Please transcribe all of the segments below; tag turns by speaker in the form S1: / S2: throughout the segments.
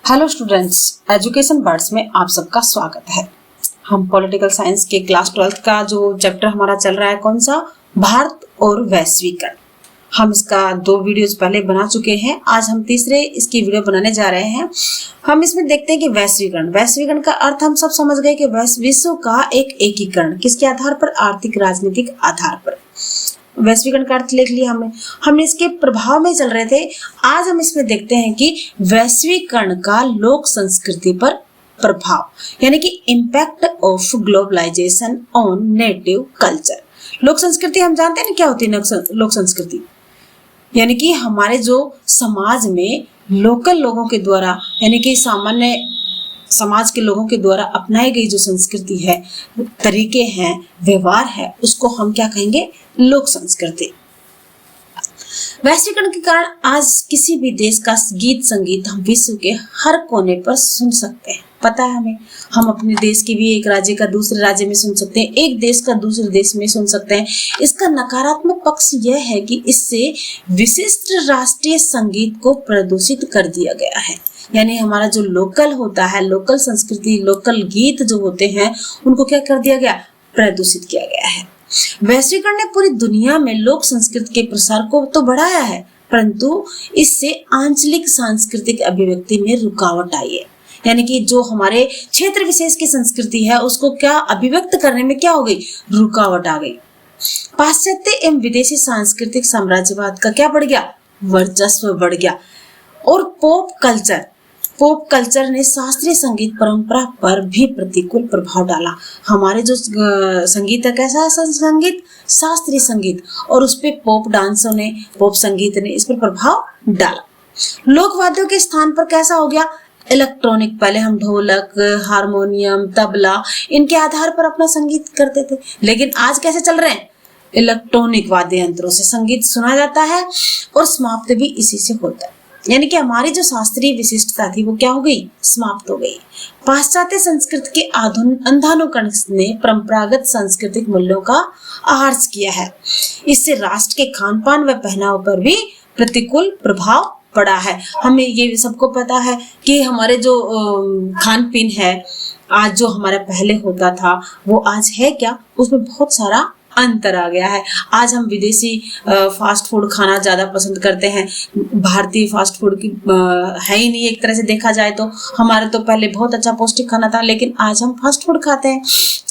S1: Hello students, education birds में आप सबका स्वागत है। हम पॉलिटिकल साइंस के क्लास 12th का जो चैप्टर हमारा चल रहा है, कौन सा, भारत और वैश्वीकरण। हम इसका 2 वीडियोस पहले बना चुके हैं। आज हम तीसरे इसकी वीडियो बनाने जा रहे हैं। हम इसमें देखते हैं कि वैश्वीकरण का अर्थ हम सब समझ गए कि विश्व का एक एकीकरण, किसके आधार पर, आर्थिक राजनीतिक आधार पर। वैश्वीकरण का अर्थ लिख लिया हमने इसके प्रभाव में चल रहे थे। आज हम इसमें देखते हैं कि वैश्वीकरण का लोक संस्कृति पर प्रभाव, यानी कि impact of globalisation on native culture. लोक संस्कृति हम जानते हैं ना क्या होती है। लोक संस्कृति यानी कि हमारे जो समाज में लोकल लोगों के द्वारा, यानी कि सामान्य समाज के लोगों के द्वारा अपनाई गई जो संस्कृति है, तरीके हैं, व्यवहार है, उसको हम क्या कहेंगे, लोक संस्कृति। वैश्वीकरण के कारण आज किसी भी देश का गीत संगीत हम विश्व के हर कोने पर सुन सकते हैं। पता है हमें, हम अपने देश की भी एक राज्य का दूसरे राज्य में सुन सकते हैं, एक देश का दूसरे देश में सुन सकते हैं। इसका नकारात्मक पक्ष यह है कि इससे विशिष्ट राष्ट्रीय संगीत को प्रदूषित कर दिया गया है। यानी हमारा जो लोकल होता है, लोकल संस्कृति, लोकल गीत जो होते हैं, उनको क्या कर दिया गया, प्रदूषित किया गया है। वैश्वीकरण ने पूरी दुनिया में लोक संस्कृति के प्रसार को तो बढ़ाया है, परंतु इससे आंचलिक सांस्कृतिक अभिव्यक्ति में रुकावट आई है। यानी कि जो हमारे क्षेत्र विशेष की संस्कृति है, उसको क्या अभिव्यक्त करने में क्या हो गई, रुकावट आ गई। पाश्चात्य एवं विदेशी सांस्कृतिक साम्राज्यवाद का क्या बढ़ गया, वर्चस्व बढ़ गया। और पॉप कल्चर ने शास्त्रीय संगीत परंपरा पर भी प्रतिकूल प्रभाव डाला। हमारे जो संगीत है, कैसा है संगीत, शास्त्रीय संगीत, और उस पे पॉप संगीत ने इस पर प्रभाव डाला। लोकवाद्यों के स्थान पर कैसा हो गया, इलेक्ट्रॉनिक। पहले हम ढोलक, हारमोनियम, तबला, इनके आधार पर अपना संगीत करते थे, लेकिन आज कैसे चल रहे हैं, इलेक्ट्रॉनिक वाद्य यंत्रों से संगीत सुना जाता है और समाप्त भी इसी से होता है। यानी कि हमारी जो शास्त्रीय विशिष्टता थी वो क्या हो गई, समाप्त हो गई। पाश्चात्य संस्कृति के अंधानुकरण ने परंपरागत सांस्कृतिक मूल्यों का आहर्ष किया है। इससे राष्ट्र के खान पान व पहनाव पर भी प्रतिकूल प्रभाव पड़ा है। हमें ये सबको पता है कि हमारे जो खान पीन है, आज जो हमारा पहले होता था वो आज है क्या, उसमें बहुत सारा अंतर आ गया है। आज हम विदेशी फास्ट फूड खाना ज्यादा पसंद करते हैं। भारतीय फास्ट फूड की है ही नहीं, एक तरह से देखा जाए तो। हमारे तो पहले बहुत अच्छा पौष्टिक खाना था, लेकिन आज हम फास्ट फूड खाते हैं।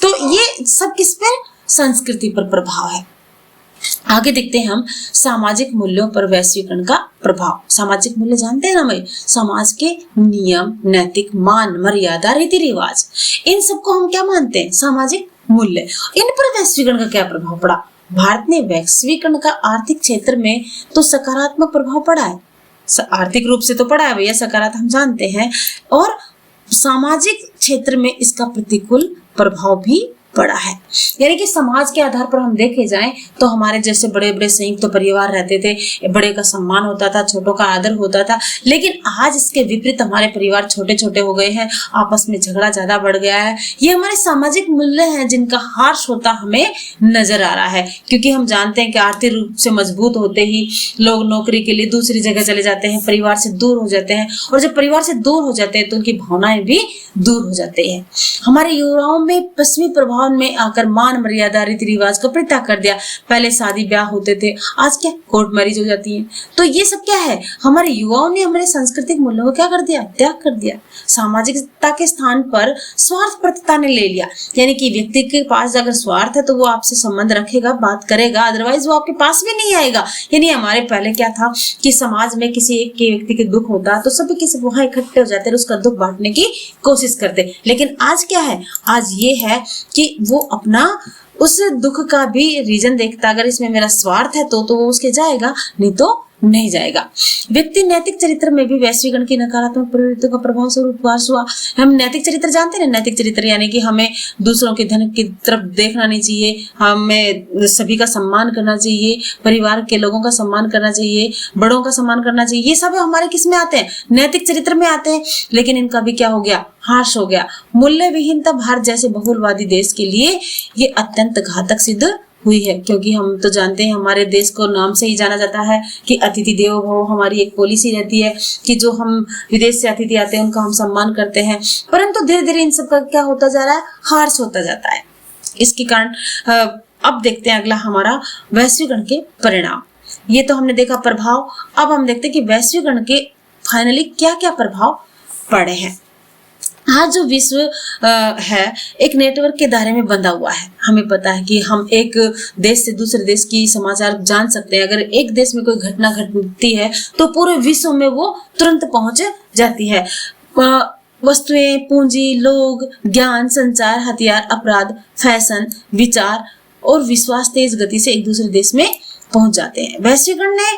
S1: तो ये सब किस पर, संस्कृति पर प्रभाव है। आगे देखते हैं हम सामाजिक मूल्यों पर वैश्वीकरण का प्रभाव। सामाजिक मूल्य जानते हैं ना भाई, समाज के नियम, नैतिक मान, मर्यादा, रीति रिवाज, इन सबको हम क्या मानते हैं, सामाजिक मूल्य। इन पर वैश्वीकरण का क्या प्रभाव पड़ा। भारत ने वैश्वीकरण का आर्थिक क्षेत्र में तो सकारात्मक प्रभाव पड़ा है, आर्थिक रूप से तो पड़ा है भैया, सकारात्मक हम जानते हैं, और सामाजिक क्षेत्र में इसका प्रतिकूल प्रभाव भी पड़ा है। यानी कि समाज के आधार पर हम देखे जाएं तो हमारे जैसे बड़े बड़े संयुक्त तो परिवार रहते थे, बड़े का सम्मान होता था, छोटों का आदर होता था, लेकिन आज इसके विपरीत हमारे परिवार छोटे छोटे हो गए हैं, आपस में झगड़ा ज्यादा बढ़ गया है। ये हमारे सामाजिक मूल्य हैं जिनका ह्रास होता हमें नजर आ रहा है, क्योंकि हम जानते हैं कि आर्थिक रूप से मजबूत होते ही लोग नौकरी के लिए दूसरी जगह चले जाते हैं, परिवार से दूर हो जाते हैं, और जब परिवार से दूर हो जाते हैं तो उनकी भावनाएं भी दूर हो जाती है। हमारे युवाओं में पश्चिमी प्रभाव में आकर मान मर्यादा, रीति रिवाज का परित्याग कर दिया। पहले शादी ब्याह होते थे, आज क्या कोर्ट मैरिज हो जाती है। तो ये सब क्या है, हमारे युवाओं ने हमारे सांस्कृतिक मूल्यों को क्या कर दिया, त्याग कर दिया। सामाजिकता के स्थान पर स्वार्थपरता ने ले लिया। यानी कि व्यक्ति के पास अगर स्वार्थ है तो वो आपसे संबंध रखेगा, बात करेगा, अदरवाइज वो आपके पास भी नहीं आएगा। यानी हमारे पहले क्या था कि समाज में किसी एक के व्यक्ति के दुख होता तो सभी किसी वहां इकट्ठे हो जाते, उसका दुख बांटने की कोशिश करते। लेकिन आज क्या है, आज ये है कि वो अपना उस दुख का भी रीजन देखता, अगर इसमें मेरा स्वार्थ है तो वो उसके जाएगा, नहीं तो नहीं जाएगा। व्यक्ति नैतिक चरित्र में भी वैश्वीकरण की नकारात्मक प्रवृत्तियों का प्रभाव स्वरूप विकास हुआ। हम नैतिक चरित्र जानते हैं, नैतिक चरित्र यानी कि हमें दूसरों के धन की तरफ देखना नहीं चाहिए, हमें सभी का सम्मान करना चाहिए, परिवार के लोगों का सम्मान करना चाहिए, बड़ों का सम्मान करना चाहिए। ये सब हमारे किस में आते हैं, नैतिक चरित्र में आते हैं। लेकिन इनका भी क्या हो गया, ह्रास हो गया। मूल्य विहीनता भारत जैसे बहुलवादी देश के लिए ये अत्यंत घातक सिद्ध हुई है, क्योंकि हम तो जानते हैं हमारे देश को नाम से ही जाना जाता है कि अतिथि देवो भव। हमारी एक पॉलिसी रहती है कि जो हम विदेश से अतिथि आते हैं उनका हम सम्मान करते हैं, परंतु धीरे धीरे इन सब का क्या होता जा रहा है, हार्श होता जाता है। इसके कारण अब देखते हैं अगला हमारा वैश्वीकरण के परिणाम। ये तो हमने देखा प्रभाव, अब हम देखते हैं कि वैश्वीकरण के फाइनली क्या क्या प्रभाव पड़े हैं। आज जो विश्व है एक नेटवर्क के दायरे में बंधा हुआ है। हमें पता है कि हम एक देश से दूसरे देश की समाचार जान सकते हैं। अगर एक देश में कोई घटना घटती है तो पूरे विश्व में वो तुरंत पहुंच जाती है। वस्तुएं, पूंजी, लोग, ज्ञान, संचार, हथियार, अपराध, फैशन, विचार और विश्वास तेज गति से एक दूसरे देश में पहुंच जाते हैं। वैश्वीकरण ने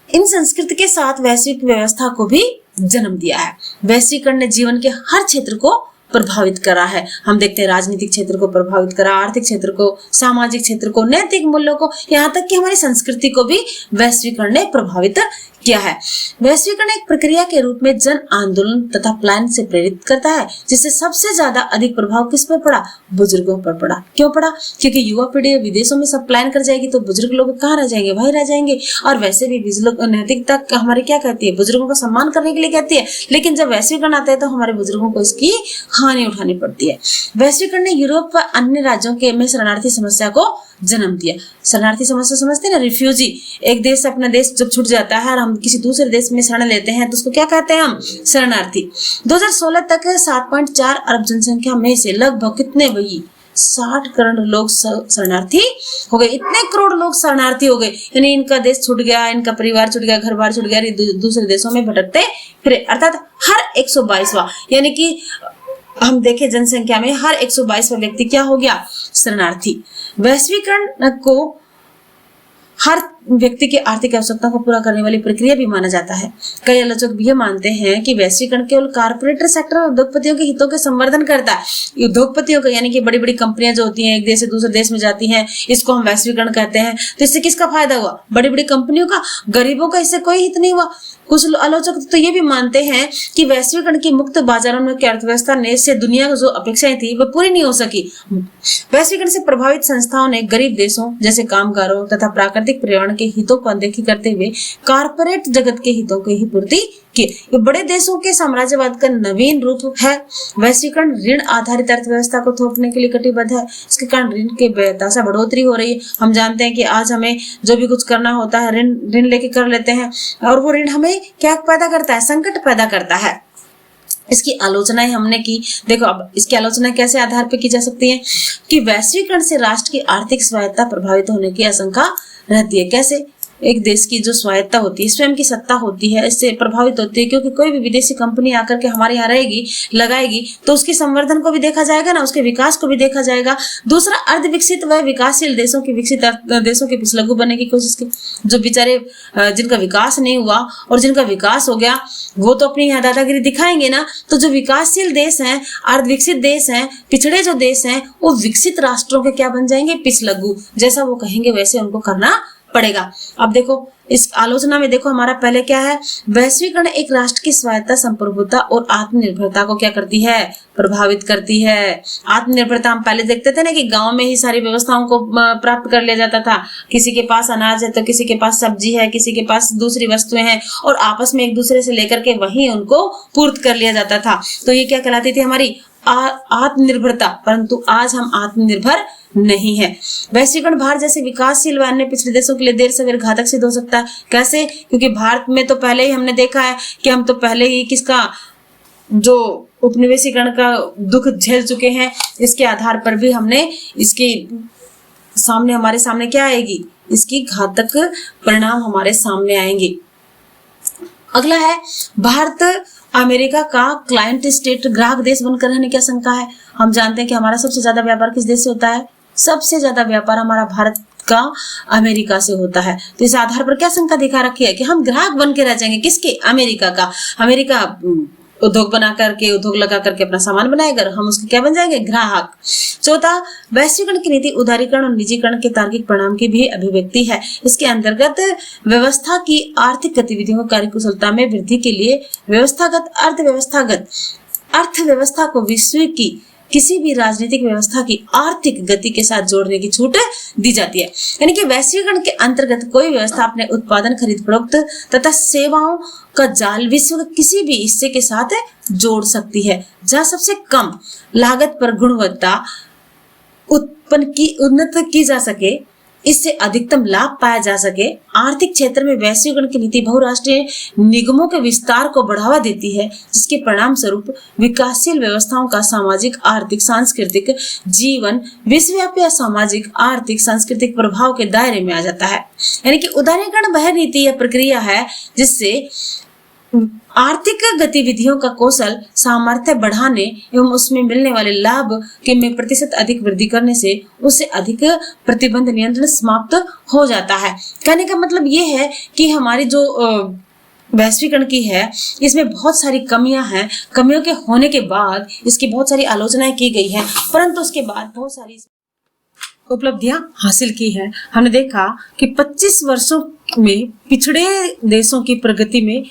S1: इन संस्कृति के साथ वैश्विक व्यवस्था को भी जन्म दिया है। वैश्वीकरण ने जीवन के हर क्षेत्र को प्रभावित करा है। हम देखते हैं राजनीतिक क्षेत्र को प्रभावित करा, आर्थिक क्षेत्र को, सामाजिक क्षेत्र को, नैतिक मूल्यों को, यहाँ तक कि हमारी संस्कृति को भी वैश्वीकरण ने प्रभावित किया है। वैश्वीकरण एक प्रक्रिया के रूप में जन आंदोलन तथा प्लान से प्रेरित करता है, जिससे सबसे ज्यादा अधिक प्रभाव किस पर पड़ा, बुजुर्गों पर पड़ा। क्यों पड़ा? क्योंकि युवा पीढ़ी विदेशों में सब प्लान कर जाएगी तो बुजुर्ग लोग कहाँ रह जाएंगे, वही रह जाएंगे। और वैसे भी नैतिकता हमारे क्या कहती है, बुजुर्गों का सम्मान करने के लिए कहती है, लेकिन जब वैश्वीकरण आता है तो हमारे बुजुर्गों को इसकी हानि उठानी पड़ती है। वैश्वीकरण ने यूरोप व अन्य राज्यों के में शरणार्थी समस्या को जन्म दिया। शरणार्थी समस्या समझते हैं ना, रिफ्यूजी। एक देश से अपना देश जब छूट जाता है और हम किसी दूसरे देश में शरण लेते हैं तो उसको क्या कहते हैं, हम शरणार्थी। 2016 तक 7.4 अरब जनसंख्या में से लगभग कितने भाई 60 करोड़ लोग शरणार्थी हो गए। इतने करोड़ लोग शरणार्थी हो गए, यानी इनका देश छूट गया, इनका परिवार छूट गया, घर बार छूट गया, दूसरे देशों में भटकते फिरे। अर्थात हर 122वां, यानी कि हम देखें जनसंख्या में हर 122वां व्यक्ति क्या हो गया, शरणार्थी। वैश्वीकरण को हर व्यक्ति की आर्थिक आवश्यकता को पूरा करने वाली प्रक्रिया भी माना जाता है। कई आलोचक भी मानते हैं कि वैश्वीकरण केवल कारपोरेट सेक्टर और उद्योगपतियों के हितों के संवर्धन करता है। उद्योगपतियों का यानी कि बड़ी बड़ी कंपनियां जो होती हैं एक देश से दूसरे देश में जाती हैं, इसको हम वैश्वीकरण कहते हैं। तो इससे किसका फायदा हुआ, बड़ी बड़ी कंपनियों का, गरीबों का इससे कोई हित नहीं हुआ। कुछ आलोचक तो ये भी मानते हैं कि वैश्वीकरण की मुक्त बाजारों में की अर्थव्यवस्था ने से दुनिया को जो अपेक्षाएं थी वह पूरी नहीं हो सकी। वैश्वीकरण से प्रभावित संस्थाओं ने गरीब देशों जैसे कामगारों तथा प्राकृतिक पर्यावरण के हितों को अनदेखी करते हुए कारपोरेट जगत के हितों की ही पूर्ति की। ये बड़े देशों के साम्राज्यवाद का नवीन रूप है। वैश्वीकरण ऋण आधारित अर्थव्यवस्था को थोपने के लिए कटिबद्ध है। इसके कारण ऋण के बेतहाशा बढ़ोतरी हो रही है। हम जानते हैं कि आज हमें जो भी कुछ करना होता है ऋण लेके कर लेते हैं, और वो ऋण हमें क्या पैदा करता है, संकट पैदा करता है। इसकी आलोचनाएं हमने की। देखो अब इसकी आलोचना कैसे आधार पर की जा सकती है कि वैश्वीकरण से राष्ट्र की आर्थिक स्वायत्ता प्रभावित होने की आशंका रहती है। कैसे? एक देश की जो स्वायत्ता होती है, स्वयं की सत्ता होती है, इससे प्रभावित होती है, क्योंकि कोई भी विदेशी कंपनी आकर के हमारे यहाँ रहेगी, लगाएगी, तो उसके संवर्धन को भी देखा जाएगा ना, उसके विकास को भी देखा जाएगा। दूसरा, अर्ध विकसित व विकासशील देशों की विकसित देशों के पिछलग्गू बनने की कोशिश की। जो बेचारे जिनका विकास नहीं हुआ और जिनका विकास हो गया वो तो अपनी यहाँ दादागिरी दिखाएंगे ना। तो जो विकासशील देश हैं, अर्ध विकसित देश हैं, पिछड़े जो देश हैं, वो विकसित राष्ट्रों के क्या बन जाएंगे, पिछलग्गू। जैसा वो कहेंगे वैसे उनको करना पड़ेगा। अब देखो इस आलोचना में देखो हमारा पहले क्या है, वैश्वीकरण एक राष्ट्र की स्वायत्ता, संप्रभुता और आत्मनिर्भरता को क्या करती है, प्रभावित करती है। आत्मनिर्भरता हम पहले देखते थे ना कि गांव में ही सारी व्यवस्थाओं को प्राप्त कर लिया जाता था। किसी के पास अनाज है तो किसी के पास सब्जी है, किसी के पास दूसरी वस्तुएं हैं, और आपस में एक दूसरे से लेकर के वही उनको पूर्त कर लिया जाता था। तो ये क्या कहलाती थी, हमारी आत्मनिर्भरता। परंतु आज हम आत्मनिर्भर नहीं है। वैश्वीकरण भारत जैसे विकासशील व अन्य पिछड़े देशों के लिए देर सवेर घातक सिद्ध हो सकता है। कैसे? क्योंकि भारत में तो पहले ही हमने देखा है कि हम तो पहले ही किसका जो उपनिवेशीकरण का दुख झेल चुके हैं। इसके आधार पर भी हमने इसके सामने हमारे सामने क्या आएगी, इसकी घातक परिणाम हमारे सामने आएंगे। अगला है भारत अमेरिका का क्लाइंट स्टेट, ग्राहक देश बनकर रहने की आशंका है। हम जानते हैं कि हमारा सबसे ज्यादा व्यापार किस देश से होता है, सबसे ज्यादा व्यापार हमारा भारत का अमेरिका से होता है। तो इस आधार पर क्या शंका दिखा रखी है कि हम ग्राहक बन के रह जाएंगे, किसके, अमेरिका का। अमेरिका उद्योग बना करके, उद्योग लगा करके अपना सामान बनाएगा, हम उसके क्या बन जाएंगे, ग्राहक। चौथा, वैश्वीकरण की नीति उदारीकरण और निजीकरण के तार्किक परिणाम की भी अभिव्यक्ति है। इसके अंतर्गत व्यवस्था की आर्थिक गतिविधियों की कार्यकुशलता में वृद्धि के लिए अर्थव्यवस्था को विश्व की किसी भी राजनीतिक व्यवस्था की आर्थिक गति के साथ जोड़ने की छूट दी जाती है। यानी कि वैश्वीकरण के अंतर्गत कोई व्यवस्था अपने उत्पादन, खरीद फरोख्त तथा सेवाओं का जाल विश्व के किसी भी हिस्से के साथ जोड़ सकती है, जहां सबसे कम लागत पर गुणवत्ता उन्नत की जा सके, इससे अधिकतम लाभ पाया जा सके। आर्थिक क्षेत्र में वैश्वीकरण की नीति बहुराष्ट्रीय निगमों के विस्तार को बढ़ावा देती है, जिसके परिणाम स्वरूप विकासशील व्यवस्थाओं का सामाजिक, आर्थिक, सांस्कृतिक जीवन विश्वव्यापी या सामाजिक, आर्थिक, सांस्कृतिक प्रभाव के दायरे में आ जाता है। यानी कि उदारीकरण वह नीति या प्रक्रिया है जिससे आर्थिक गतिविधियों का कौशल सामर्थ्य बढ़ाने एवं उसमें मिलने वाले लाभ के में प्रतिशत अधिक वृद्धि करने से उससे अधिक प्रतिबंध नियंत्रण समाप्त हो जाता है। कहने का मतलब ये है कि हमारी जो वैश्वीकरण की है, इसमें बहुत सारी कमियां हैं। कमियों के होने के बाद इसकी बहुत सारी आलोचनाएं की गई है, परंतु उसके बाद बहुत सारी उपलब्धियां हासिल की है। हमने देखा कि 25 वर्षों में पिछड़े देशों की प्रगति में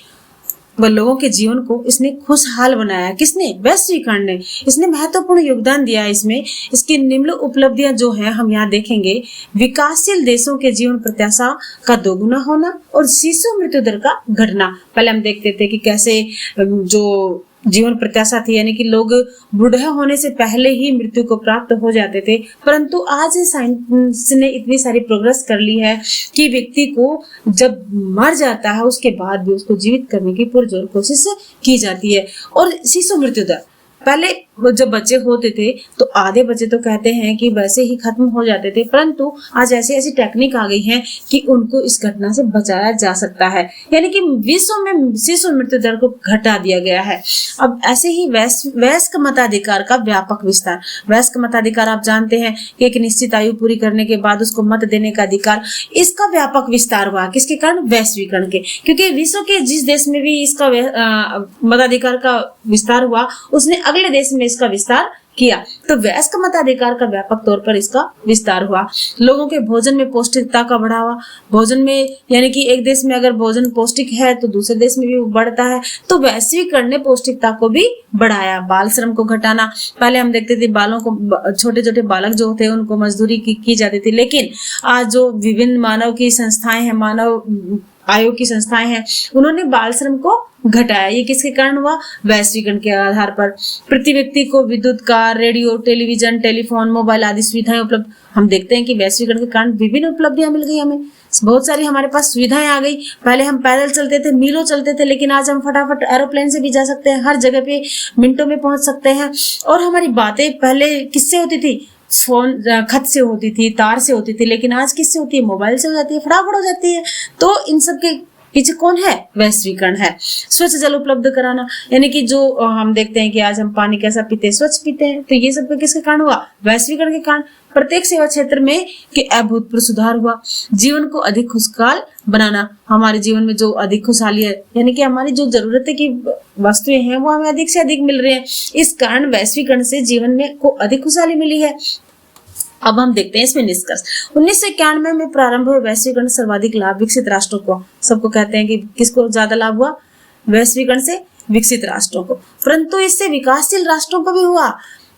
S1: व लोगों के जीवन को इसने खुशहाल बनाया। किसने? वैश्वीकरण ने। इसने महत्वपूर्ण योगदान दिया है इसमें। इसकी निम्न उपलब्धियां जो हैं हम यहाँ देखेंगे। विकासशील देशों के जीवन प्रत्याशा का दोगुना होना और शिशु मृत्यु दर का घटना। पहले हम देखते थे कि कैसे जो जीवन प्रत्याशा थी, यानी कि लोग बूढ़े होने से पहले ही मृत्यु को प्राप्त हो जाते थे, परंतु आज साइंस ने इतनी सारी प्रोग्रेस कर ली है कि व्यक्ति को जब मर जाता है उसके बाद भी उसको जीवित करने की पुरजोर कोशिश की जाती है। और शिशु मृत्यु दर, पहले जब बच्चे होते थे तो आधे बच्चे तो कहते हैं कि वैसे ही खत्म हो जाते थे, परंतु आज ऐसी ऐसी टेक्निक आ गई है कि उनको इस घटना से बचाया जा सकता है। यानी कि विश्व में शिशु मृत्यु दर को घटा दिया गया है। अब ऐसे ही वयस्क मताधिकार का व्यापक विस्तार। वयस्क मताधिकार आप जानते हैं कि एक निश्चित आयु पूरी करने के बाद उसको मत देने का अधिकार, इसका व्यापक विस्तार हुआ। किसके कारण? वैश्वीकरण के। क्योंकि विश्व के जिस देश में भी इसका मताधिकार का विस्तार हुआ, उसने अगले देश में इसका विस्तार किया, तो वयस्क मताधिकार का व्यापक तौर पर इसका विस्तार हुआ। लोगों के भोजन में पौष्टिकता का बढ़ावा। भोजन में, यानी कि एक देश में अगर भोजन पौष्टिक है तो दूसरे देश में भी बढ़ता है, तो वैश्वीकरण ने पौष्टिकता को भी बढ़ाया। बाल श्रम को घटाना। पहले हम देखते थे बालों को, छोटे छोटे बालक जो होते हैं उनको मजदूरी की जाती थी, लेकिन आज जो विभिन्न मानव की संस्थाएं हैं, मानव आयोग की संस्थाएं हैं, उन्होंने बाल श्रम को घटाया। ये किसके कारण हुआ? वैश्वीकरण के आधार पर। प्रति व्यक्ति को विद्युत car, radio, television, telephone, mobile आदि सुविधाएं उपलब्ध। हम देखते हैं कि वैश्वीकरण के कारण विभिन्न उपलब्धियां मिल गई हमें। बहुत सारी हमारे पास सुविधाएं आ गई। पहले हम पैदल चलते थे, मीलों चलते थे, लेकिन आज हम फटाफट एरोप्लेन से भी जा सकते हैं, हर जगह पे मिनटों में पहुंच सकते हैं। और हमारी बातें पहले किससे होती थी? फोन, खत से होती थी, तार से होती थी, लेकिन आज किससे होती है? मोबाइल से हो जाती है, फटाफट हो जाती है। तो इन सब के पीछे कौन है? वैश्वीकरण है। स्वच्छ जल उपलब्ध कराना, यानी कि जो हम देखते हैं कि आज हम पानी कैसा पीते हैं? स्वच्छ पीते हैं। तो ये सब किसके कारण हुआ? वैश्वीकरण के कारण। प्रत्येक सेवा क्षेत्र में के अभूतपूर्व सुधार हुआ। जीवन को अधिक खुशहाल बनाना। हमारे जीवन में जो अधिक खुशहाली है, यानी कि हमारी जो जरूरत की वस्तुएं हैं वो हमें अधिक से अधिक मिल रही हैं। इस कारण वैश्वीकरण से जीवन में को अधिक खुशहाली मिली है। अब हम देखते हैं इसमें निष्कर्ष। 1991 में प्रारंभ हुए वैश्वीकरण सर्वाधिक लाभ विकसित राष्ट्रों को। सबको कहते हैं कि किसको ज्यादा लाभ हुआ? वैश्वीकरण से विकसित राष्ट्रों को, परंतु इससे विकासशील राष्ट्रों को भी हुआ।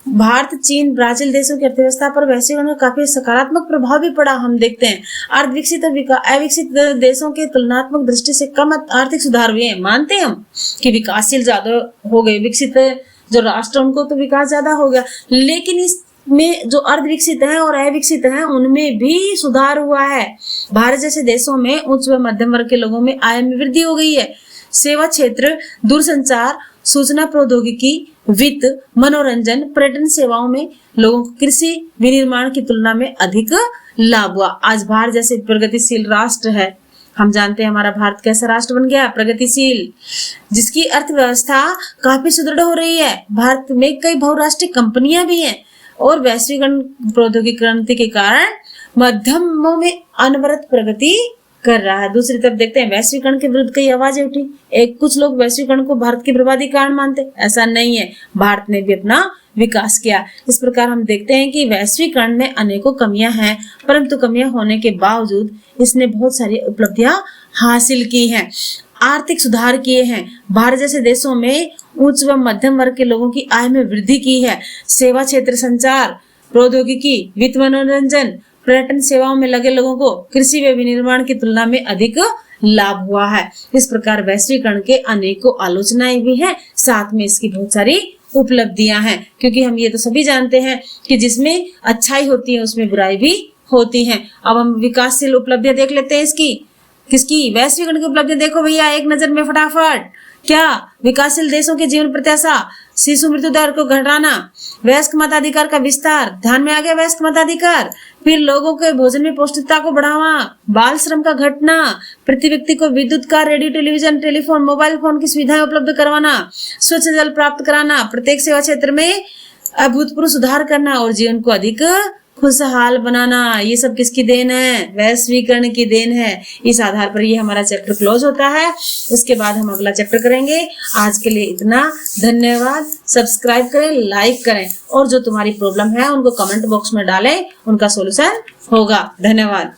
S1: भारत, चीन, ब्राजील देशों की अर्थव्यवस्था पर वैश्वीकरण का काफी सकारात्मक प्रभाव भी पड़ा। हम देखते हैं अर्धविकसित और अविकसित देशों के तुलनात्मक दृष्टि से कम आर्थिक सुधार हुए हैं। मानते हैं हम कि विकासशील ज्यादा हो गए, विकसित जो राष्ट्र उनको तो विकास ज्यादा हो गया, लेकिन इस में जो अर्धविकसित हैं और अविकसित हैं उनमें भी सुधार हुआ है। भारत जैसे देशों में उच्च व मध्यम वर्ग के लोगों में आय में वृद्धि हो गई है। सेवा क्षेत्र, दूरसंचार, सूचना प्रौद्योगिकी, वित्त, मनोरंजन, पर्यटन सेवाओं में लोगों को कृषि विनिर्माण की तुलना में अधिक लाभ हुआ। आज भारत जैसे प्रगतिशील राष्ट्र है, हम जानते हैं हमारा भारत कैसा राष्ट्र बन गया? प्रगतिशील, जिसकी अर्थव्यवस्था काफी सुदृढ़ हो रही है। भारत में कई बहुराष्ट्रीय कंपनियां भी हैं और वैश्वीकरण प्रौद्योगिकी क्रांति के कारण मध्यमों में अनवरत प्रगति कर रहा है। दूसरी तरफ देखते हैं वैश्वीकरण के विरुद्ध कई आवाजें उठी। कुछ लोग वैश्वीकरण को भारत की बर्बादी का कारण मानते, ऐसा नहीं है। भारत ने भी अपना विकास किया। इस प्रकार हम देखते हैं कि वैश्वीकरण में अनेकों कमियां हैं, परंतु कमियां होने के बावजूद इसने बहुत सारी उपलब्धियां हासिल की हैं। आर्थिक सुधार किए हैं। भारत जैसे देशों में उच्च व मध्यम वर्ग के लोगों की आय में वृद्धि की है। सेवा क्षेत्र, संचार, प्रौद्योगिकी, वित्त, मनोरंजन, पर्यटन सेवाओं में लगे लोगों को कृषि व विनिर्माण की तुलना में अधिक लाभ हुआ है। इस प्रकार वैश्वीकरण के अनेकों आलोचनाएं भी हैं, साथ में इसकी बहुत सारी उपलब्धियां हैं, क्योंकि हम ये तो सभी जानते हैं कि जिसमें अच्छाई होती है उसमें बुराई भी होती है। अब हम विकासशील उपलब्धियां देख लेते हैं इसकी, किसकी, वैश्वीकरण की उपलब्धियां देखो भैया एक नजर में फटाफट। क्या, विकासशील देशों के जीवन प्रत्याशा, शिशु मृत्यु दर को घटाना, वयस्क मताधिकार का विस्तार, ध्यान में आ गया वयस्क मताधिकार, फिर लोगों के भोजन में पौष्टिकता को बढ़ावा, बाल श्रम का घटना, प्रति व्यक्ति को विद्युत car, radio, television, telephone, mobile phone की सुविधाएं उपलब्ध करवाना, स्वच्छ जल प्राप्त कराना, प्रत्येक सेवा क्षेत्र में अभूतपूर्व सुधार करना और जीवन को अधिक खुशहाल बनाना, ये सब किसकी देन है, वैश्वीकरण की देन है। इस आधार पर ये हमारा चैप्टर क्लोज होता है। उसके बाद हम अगला चैप्टर करेंगे। आज के लिए इतना, धन्यवाद। सब्सक्राइब करें, लाइक करें और जो तुम्हारी प्रॉब्लम है उनको कमेंट बॉक्स में डालें, उनका सॉल्यूशन होगा। धन्यवाद।